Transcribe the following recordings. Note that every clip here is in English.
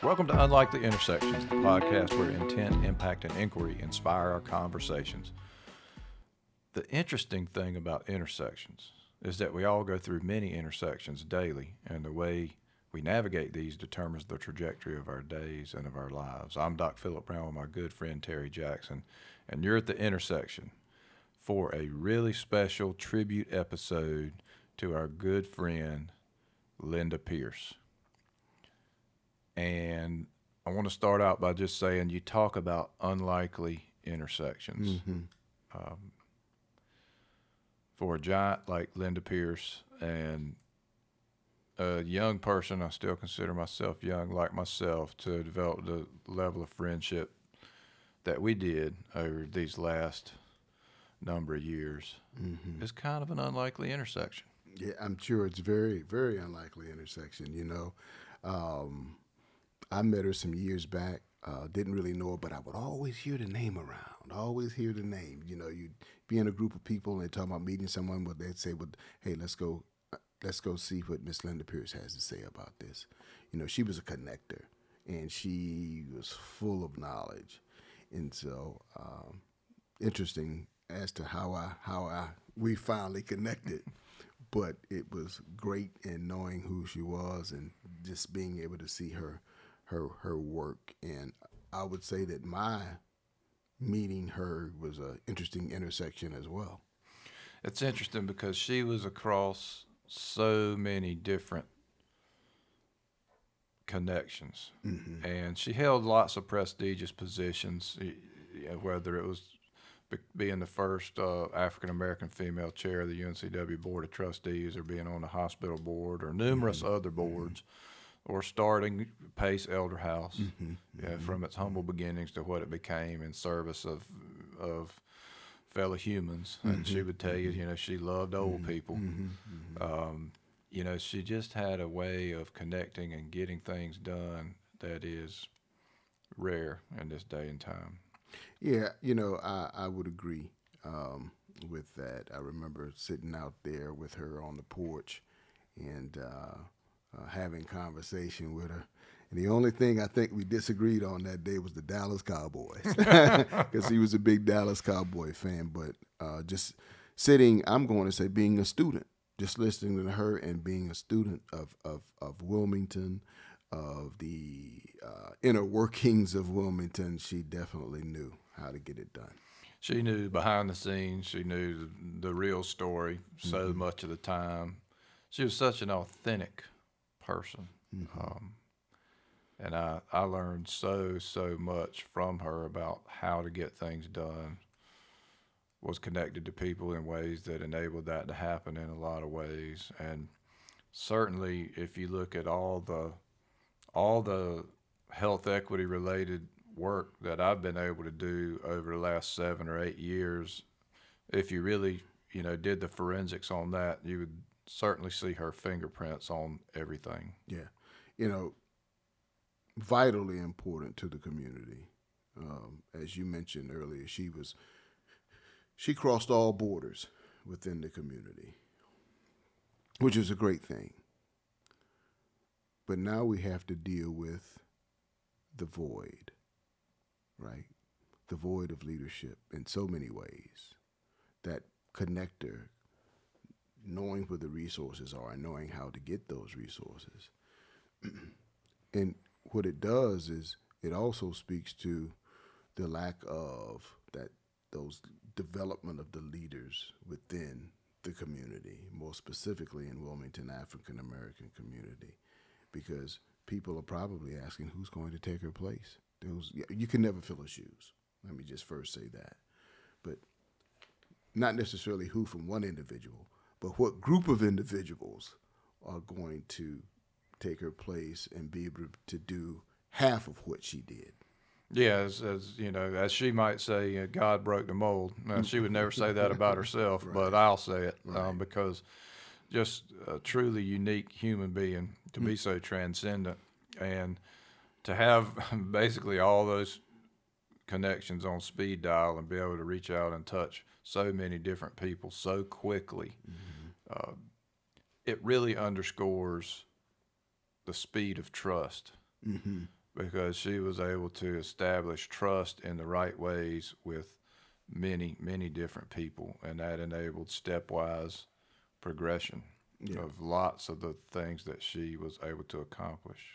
Welcome to Unlikely Intersections, the podcast where intent, impact, and inquiry inspire our conversations. The interesting thing about intersections is that we all go through many intersections daily, and the way we navigate these determines the trajectory of our days and of our lives. I'm Doc Philip Brown with my good friend Terry Jackson, and you're at the intersection for a really special tribute episode to our good friend Linda Pearce. And I want to start out by just saying you talk about unlikely intersections. For a giant like Linda Pearce and a young person, I still consider myself young like myself, to develop the level of friendship that we did over these last number of years is kind of an unlikely intersection. Yeah, I'm sure it's very, very unlikely intersection. I met her some years back. Didn't really know her, but I would always hear the name around. Always hear the name. You know, you'd be in a group of people and they talk about meeting someone, but they'd say, "Well, hey, let's go see what Miss Linda Pearce has to say about this." You know, she was a connector, and she was full of knowledge, and so interesting as to how we finally connected. But it was great in knowing who she was and just being able to see her work. And I would say that my meeting her was an interesting intersection as well. It's interesting because she was across so many different connections, and she held lots of prestigious positions, whether it was being the first African-American female chair of the UNCW Board of Trustees, or being on the hospital board, or numerous other boards, or starting Pace Elder House, from its humble beginnings to what it became in service of fellow humans. And she would tell you, she loved old people. She just had a way of connecting and getting things done that is rare in this day and time. Yeah, I would agree with that. I remember sitting out there with her on the porch and having conversation with her. And the only thing I think we disagreed on that day was the Dallas Cowboys, because he was a big Dallas Cowboy fan. But just sitting, I'm going to say being a student, just listening to her and being a student of Wilmington, of the inner workings of Wilmington, she definitely knew how to get it done. She knew behind the scenes. She knew the real story so much of the time. She was such an authentic person. And I learned so much from her about how to get things done, was connected to people in ways that enabled that to happen in a lot of ways. And certainly if you look at all the health equity related work that I've been able to do over the last 7 or 8 years, if you really, did the forensics on that, you would certainly see her fingerprints on everything. Yeah. Vitally important to the community. As you mentioned earlier, she crossed all borders within the community, which is a great thing. But now we have to deal with the void, right? The void of leadership in so many ways. That connector, knowing where the resources are and knowing how to get those resources. And what it does is it also speaks to the lack of those development of the leaders within the community, more specifically in Wilmington African American community, because people are probably asking who's going to take her place. You can never fill her shoes. Let me just first say that. But not necessarily who from one individual, but what group of individuals are going to take her place and be able to do half of what she did. Yeah, as she might say, God broke the mold. Now, she would never say that about herself, Right. But I'll say it Right. because just a truly unique human being, to be so transcendent and to have basically all those connections on speed dial and be able to reach out and touch so many different people so quickly. It really underscores the speed of trust because she was able to establish trust in the right ways with many, many different people, and that enabled stepwise progression of lots of the things that she was able to accomplish.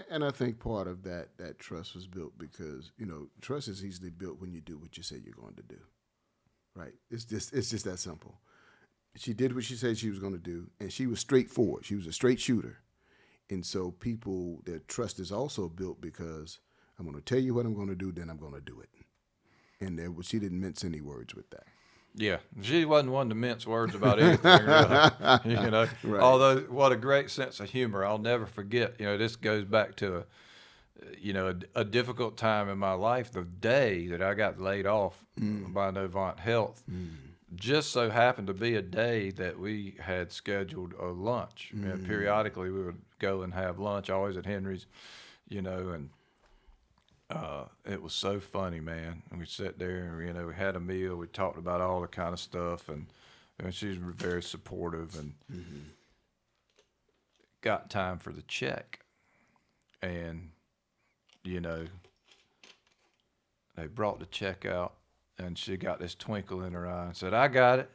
And I think part of that trust was built because, trust is easily built when you do what you say you're going to do. Right? It's just that simple. She did what she said she was going to do, and she was straightforward. She was a straight shooter. And so their trust is also built because I'm going to tell you what I'm going to do, then I'm going to do it. And she didn't mince any words with that. Yeah, she wasn't one to mince words about anything, really. Right. Although, what a great sense of humor. I'll never forget, this goes back to a difficult time in my life. The day that I got laid off by Novant Health just so happened to be a day that we had scheduled a lunch. And periodically we would go and have lunch, always at Henry's, and it was so funny, man. And we sat there and, we had a meal. We talked about all the kind of stuff, and she was very supportive, and got time for the check. And, they brought the check out, and she got this twinkle in her eye and said, "I got it."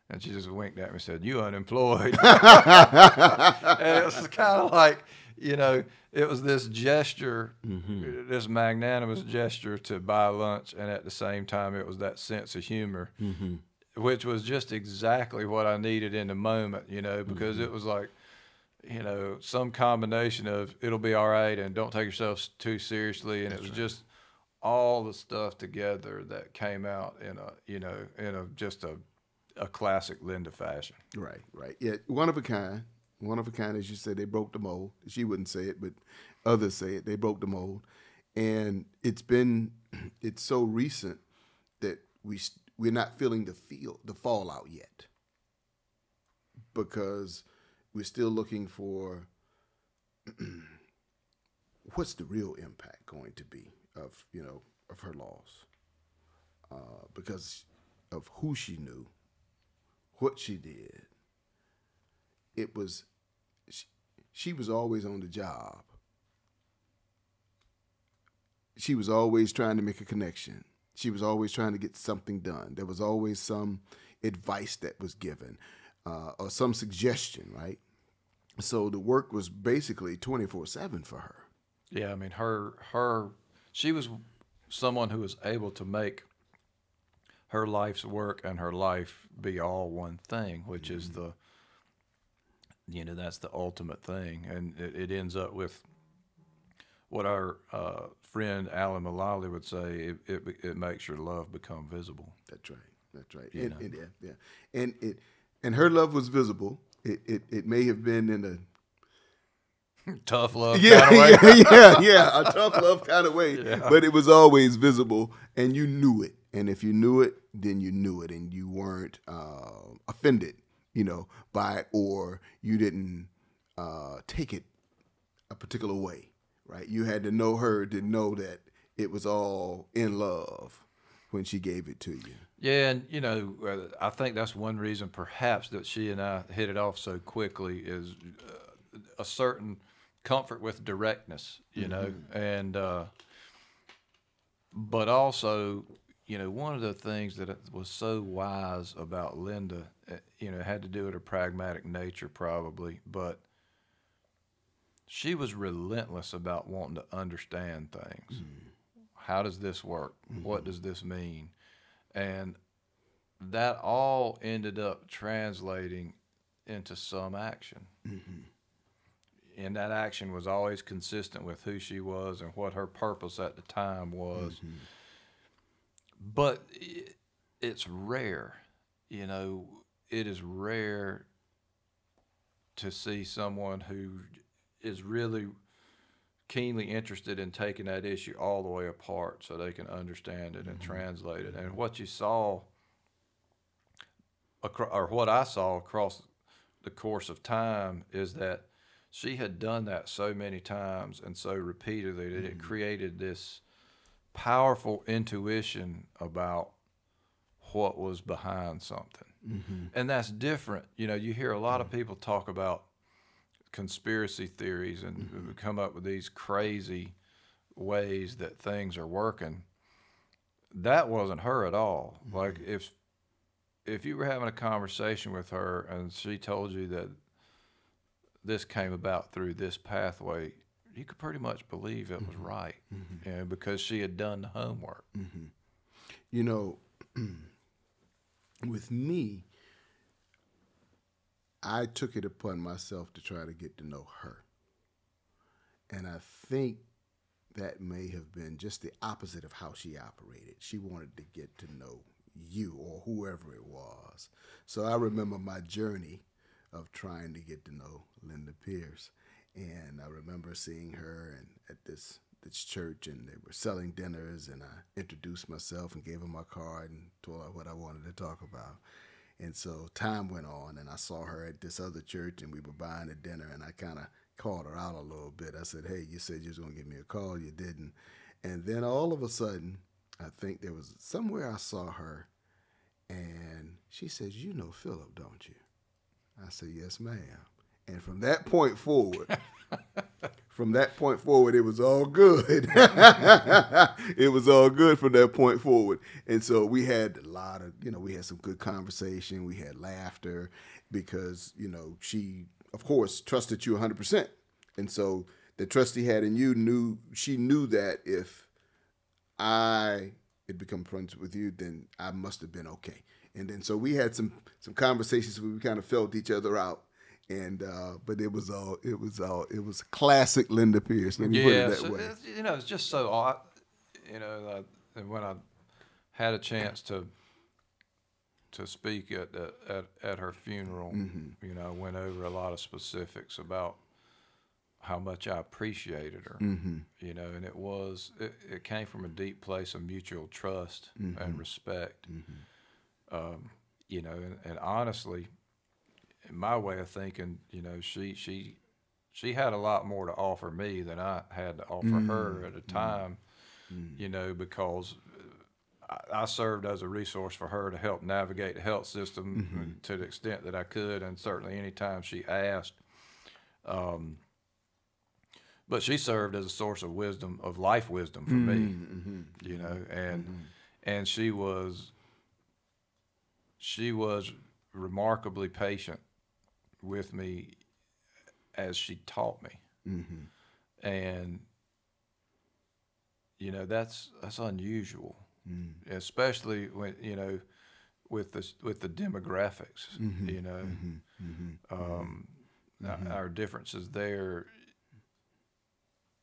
And she just winked at me and said, "You unemployed." And it was kind of like, it was this gesture, this magnanimous gesture to buy lunch, and at the same time, it was that sense of humor, which was just exactly what I needed in the moment, because it was like, some combination of it'll be all right and don't take yourself too seriously, and it was just all the stuff together that came out in a classic Linda fashion. Right. Yeah, one of a kind. One of a kind, as you said, they broke the mold. She wouldn't say it, but others say it. They broke the mold, and it's so recent that we're not feeling the fallout yet, because we're still looking for what's the real impact going to be of her loss, because of who she knew, what she did. It was, she was always on the job. She was always trying to make a connection. She was always trying to get something done. There was always some advice that was given, or some suggestion, right? So the work was basically 24/7 for her. Yeah, I mean, she was someone who was able to make her life's work and her life be all one thing, which is that's the ultimate thing. And it ends up with what our friend Alan Mullally would say, it makes your love become visible. That's right. And her love was visible. It may have been in a tough love kind of way. Yeah, a tough love kind of way. Yeah. But it was always visible, and you knew it. And if you knew it, then you knew it, and you weren't offended, by it, or you didn't take it a particular way, right? You had to know her to know that it was all in love when she gave it to you. Yeah, and I think that's one reason perhaps that she and I hit it off so quickly is a certain comfort with directness, and but also, one of the things that was so wise about Linda, had to do with her pragmatic nature probably, but she was relentless about wanting to understand things. How does this work? What does this mean? And that all ended up translating into some action. And that action was always consistent with who she was and what her purpose at the time was. But it's rare, it is rare to see someone who is really keenly interested in taking that issue all the way apart so they can understand it and translate it. And what you saw, or what I saw across the course of time, is that she had done that so many times and so repeatedly that it created this powerful intuition about what was behind something. And that's different. You hear a lot of people talk about conspiracy theories and come up with these crazy ways that things are working, that wasn't her at all. Like if you were having a conversation with her and she told you that this came about through this pathway, you could pretty much believe it was right, because she had done the homework. You know, with me, I took it upon myself to try to get to know her. And I think that may have been just the opposite of how she operated. She wanted to get to know you or whoever it was. So I remember my journey of trying to get to know Linda Pearce. And I remember seeing her at this church, and they were selling dinners, and I introduced myself and gave her my card and told her what I wanted to talk about. And so time went on, and I saw her at this other church, and we were buying a dinner, and I kind of called her out a little bit. I said, hey, you said you was going to give me a call. You didn't. And then all of a sudden, I think there was somewhere I saw her, and she says, you know Philip, don't you? I said, yes, ma'am. And from that point forward, it was all good. It was all good from that point forward. And so we had a lot of, we had some good conversation. We had laughter because, she, of course, trusted you 100%. And so the trust he had in you she knew that if I had become friends with you, then I must have been okay. And then so we had some conversations where we kind of felt each other out. And but it was classic Linda Pearce. Let me put it that way. It's just so odd. And when I had a chance to speak at her funeral, I went over a lot of specifics about how much I appreciated her. And it came from a deep place of mutual trust and respect. And honestly, in my way of thinking, she had a lot more to offer me than I had to offer her at a time, because I served as a resource for her to help navigate the health system to the extent that I could, and certainly any time she asked. But she served as a source of wisdom, of life wisdom for me, and she was remarkably patient with me as she taught me. And that's unusual, especially when with the demographics. Our differences there,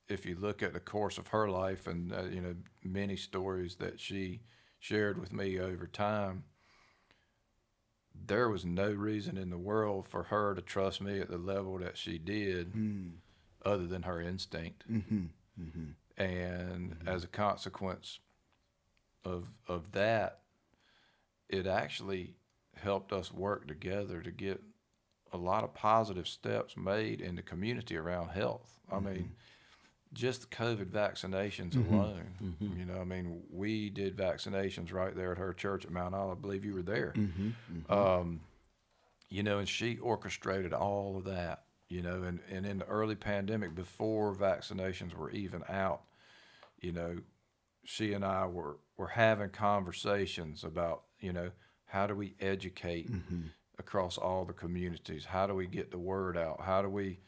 if you look at the course of her life and many stories that she shared with me over time, there was no reason in the world for her to trust me at the level that she did, other than her instinct. And as a consequence of that, it actually helped us work together to get a lot of positive steps made in the community around health. I mean, just COVID vaccinations alone. We did vaccinations right there at her church at Mount Olive. I believe you were there. And she orchestrated all of that, and in the early pandemic, before vaccinations were even out, she and I were having conversations about, how do we educate across all the communities? How do we get the word out? How do we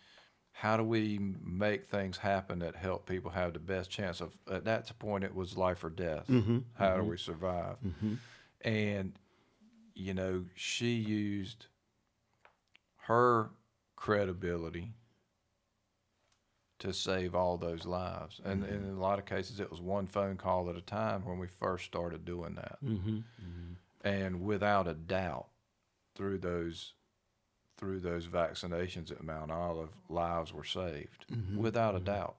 make things happen that help people have the best chance of, at that point, it was life or death. How do we survive? And, she used her credibility to save all those lives. And in a lot of cases, it was one phone call at a time when we first started doing that. And without a doubt, through those vaccinations at Mount Olive, lives were saved, without a doubt.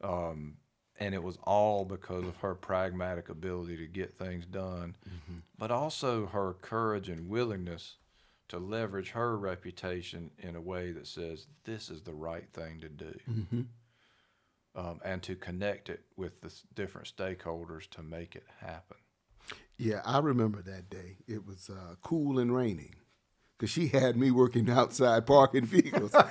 And it was all because of her pragmatic ability to get things done, but also her courage and willingness to leverage her reputation in a way that says this is the right thing to do, and to connect it with the different stakeholders to make it happen. Yeah, I remember that day. It was cool and raining. because she had me working outside parking vehicles. That's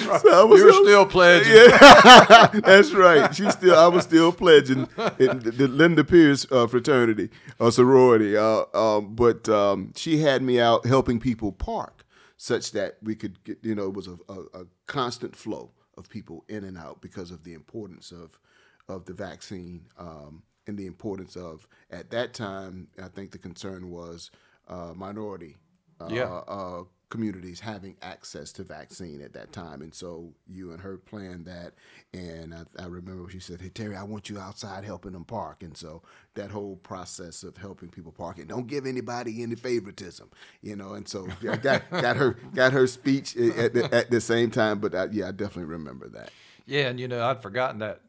right. So You're still pledging. Yeah, that's right. I was still pledging in the Linda Pearce fraternity or sorority. But she had me out helping people park, such that we could get, it was a constant flow of people in and out because of the importance of the vaccine, and the importance of, at that time, I think the concern was minority communities having access to vaccine at that time. And so you and her planned that. And I remember she said, "Hey, Terry, I want you outside helping them park." And so that whole process of helping people park, and don't give anybody any favoritism, And so I got her speech at the same time. But I definitely remember that. Yeah, and I'd forgotten that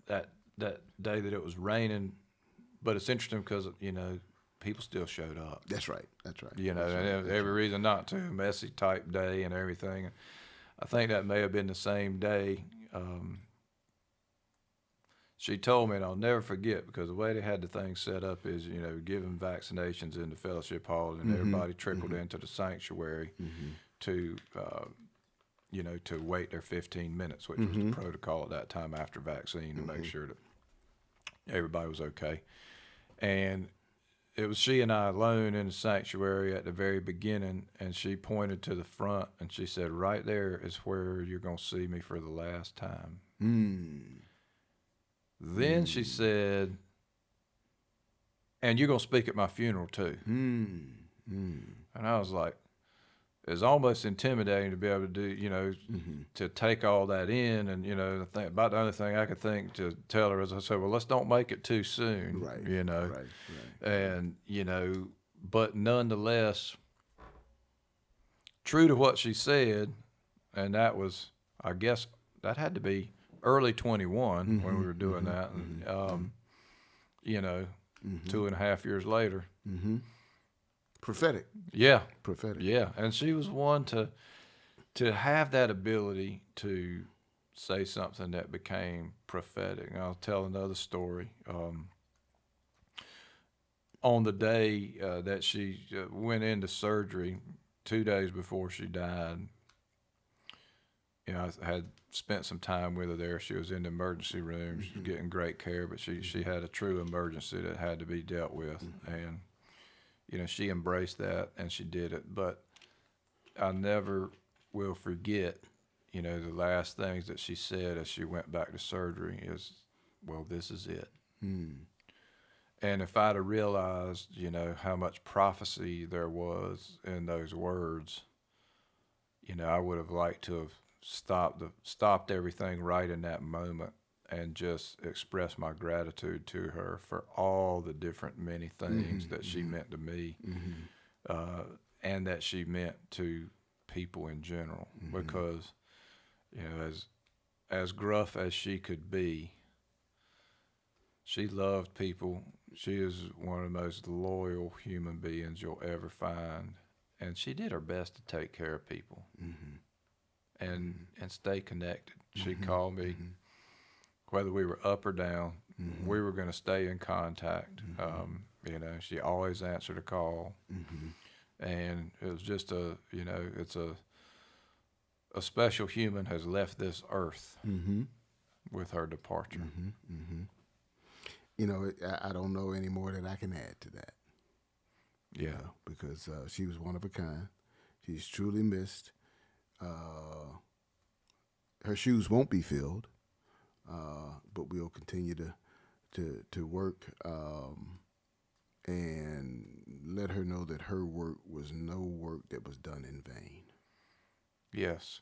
day that it was raining, but it's interesting because people still showed up. That's right. That's right. And every reason not to. Messy type day and everything. I think that may have been the same day. She told me, and I'll never forget, because the way they had the thing set up is, giving vaccinations in the fellowship hall, and everybody trickled into the sanctuary to, to wait their 15 minutes, which was the protocol at that time after vaccine, to make sure that everybody was okay. And it was she and I alone in the sanctuary at the very beginning, and she pointed to the front, and she said, "Right there is where you're going to see me for the last time." Then she said, "And you're going to speak at my funeral too." And I was like, it's almost intimidating to be able to do, to take all that in. And, about the only thing I could think to tell her is, I said, "Well, let's don't make it too soon." Right. Right. And, but nonetheless, true to what she said, and that was, I guess, that had to be early 21 when we were doing that. And, 2.5 years later. Prophetic. Yeah. Prophetic. Yeah. And she was one to have that ability to say something that became prophetic. And I'll tell another story. On the day that she went into surgery, 2 days before she died, I had spent some time with her there. She was in the emergency room. She was getting great care, but she had a true emergency that had to be dealt with. And she embraced that, and she did it. But I never will forget, the last things that she said as she went back to surgery is, "Well, this is it." And if I'd have realized, how much prophecy there was in those words, I would have liked to have stopped everything right in that moment and just express my gratitude to her for all the different many things that she meant to me, and that she meant to people in general. Because, as gruff as she could be, she loved people. She is one of the most loyal human beings you'll ever find, and she did her best to take care of people and stay connected. She called me. Whether we were up or down, we were going to stay in contact. She always answered a call, and it was just it's a special human has left this earth with her departure. I don't know any more that I can add to that. Yeah, because she was one of a kind. She's truly missed. Her shoes won't be filled. But we'll continue to work and let her know that her work was no work that was done in vain. Yes.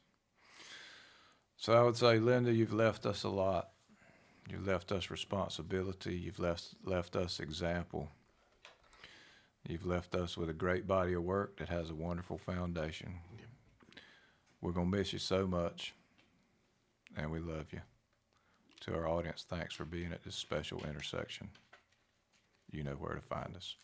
So I would say, Linda, you've left us a lot. You've left us responsibility. You've left us example. You've left us with a great body of work that has a wonderful foundation. We're going to miss you so much, and we love you. To our audience, thanks for being at this special intersection. You know where to find us.